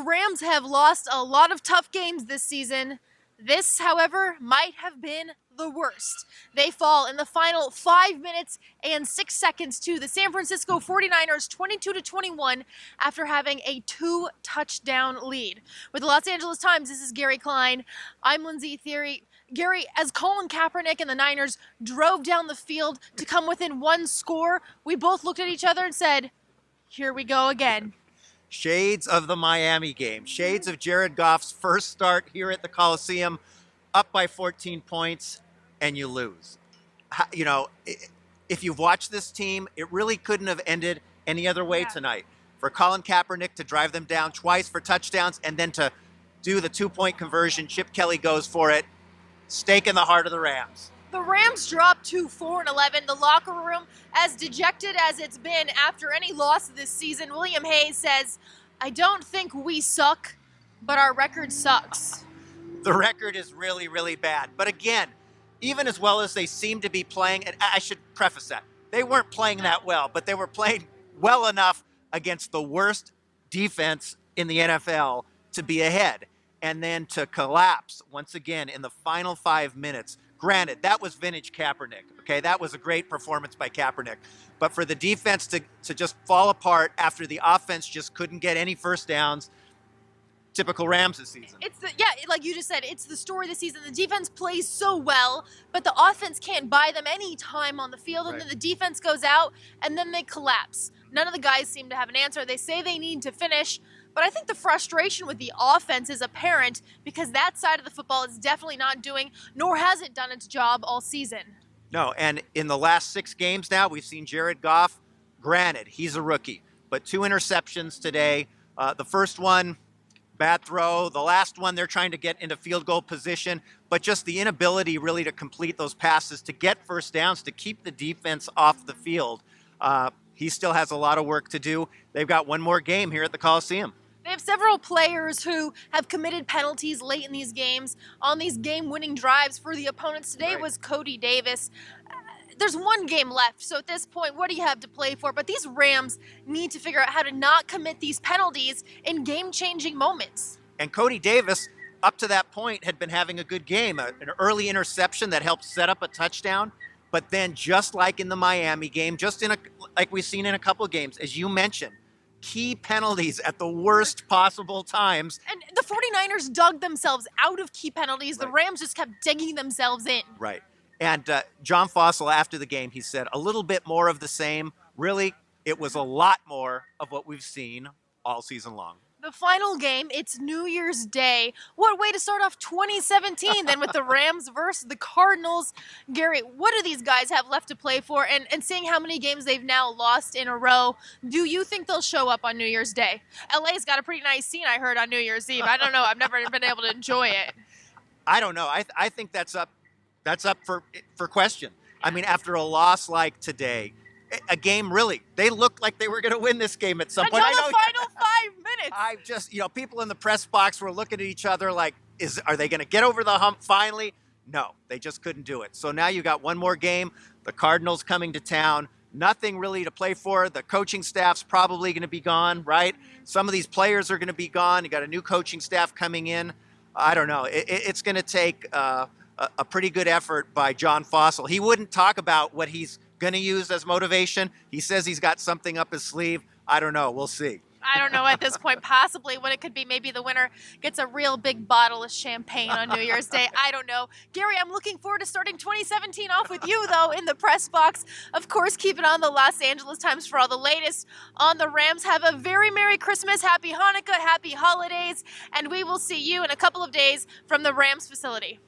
Rams have lost a lot of tough games this season. This, however, might have been the worst. They fall in the final 5 minutes and 6 seconds to the San Francisco 49ers 22-21 after having a 2-touchdown lead. With the Los Angeles Times, this is Gary Klein. I'm Lindsay Theory. Gary, as Colin Kaepernick and the Niners drove down the field to come within one score, we both looked at each other and said, here we go again. Shades of the Miami game. Shades of Jared Goff's first start here at the Coliseum, up by 14 points, and you lose. You know, if you've watched this team, it really couldn't have ended any other way tonight. For Colin Kaepernick to drive them down twice for touchdowns and then to do the 2-point conversion, Chip Kelly goes for it. Stake in the heart of the Rams. The Rams dropped to 4-11. The locker room, as dejected as it's been after any loss this season, William Hayes says, I don't think we suck, but our record sucks. The record is really, really bad. But again, even as well as they seem to be playing, and I should preface that, they weren't playing that well, but they were playing well enough against the worst defense in the NFL to be ahead. And then to collapse once again in the final 5 minutes. Granted, that was vintage Kaepernick, okay? That was a great performance by Kaepernick. But for the defense to just fall apart after the offense just couldn't get any first downs, typical Rams this season. Like you just said, it's the story this season. The defense plays so well, but the offense can't buy them any time on the field, and then the defense goes out, and then they collapse. None of the guys seem to have an answer. They say they need to finish, but I think the frustration with the offense is apparent because that side of the football is definitely not doing, nor has it done its job all season. No, and in the last 6 games now, we've seen Jared Goff. Granted, he's a rookie, but 2 interceptions today. The first one, bad throw. The last one, they're trying to get into field goal position, but just the inability really to complete those passes, to get first downs, to keep the defense off the field. He still has a lot of work to do. They've got one more game here at the Coliseum. They have several players who have committed penalties late in these games on these game-winning drives for the opponents. Today was Cody Davis. There's one game left, so at this point, what do you have to play for? But these Rams need to figure out how to not commit these penalties in game-changing moments. And Cody Davis, up to that point, had been having a good game, an early interception that helped set up a touchdown. But then just like in the Miami game, like we've seen in a couple of games, as you mentioned, key penalties at the worst possible times. And the 49ers dug themselves out of key penalties. The Rams just kept digging themselves in. Right. And John Fossil, after the game, he said, a little bit more of the same. Really, it was a lot more of what we've seen all season long. The final game, it's New Year's Day. What way to start off 2017 than with the Rams versus the Cardinals? Gary, what do these guys have left to play for? And seeing how many games they've now lost in a row, do you think they'll show up on New Year's Day? LA's got a pretty nice scene, I heard, on New Year's Eve. I don't know. I've never been able to enjoy it. I don't know. I think that's up for question. I mean, after a loss like today, a game really, they looked like they were going to win this game at some point. Until the final 5 minutes. I just, people in the press box were looking at each other like, are they going to get over the hump finally? No, they just couldn't do it. So now you got one more game. The Cardinals coming to town. Nothing really to play for. The coaching staff's probably going to be gone, right? Some of these players are going to be gone. You got a new coaching staff coming in. I don't know. It's going to take a pretty good effort by John Fossil. He wouldn't talk about what he's going to use as motivation. He says he's got something up his sleeve. I don't know. We'll see. I don't know at this point, possibly when it could be maybe the winner gets a real big bottle of champagne on New Year's Day. I don't know. Gary, I'm looking forward to starting 2017 off with you, though, in the press box. Of course, keep it on the Los Angeles Times for all the latest on the Rams. Have a very Merry Christmas, Happy Hanukkah, Happy Holidays, and we will see you in a couple of days from the Rams facility.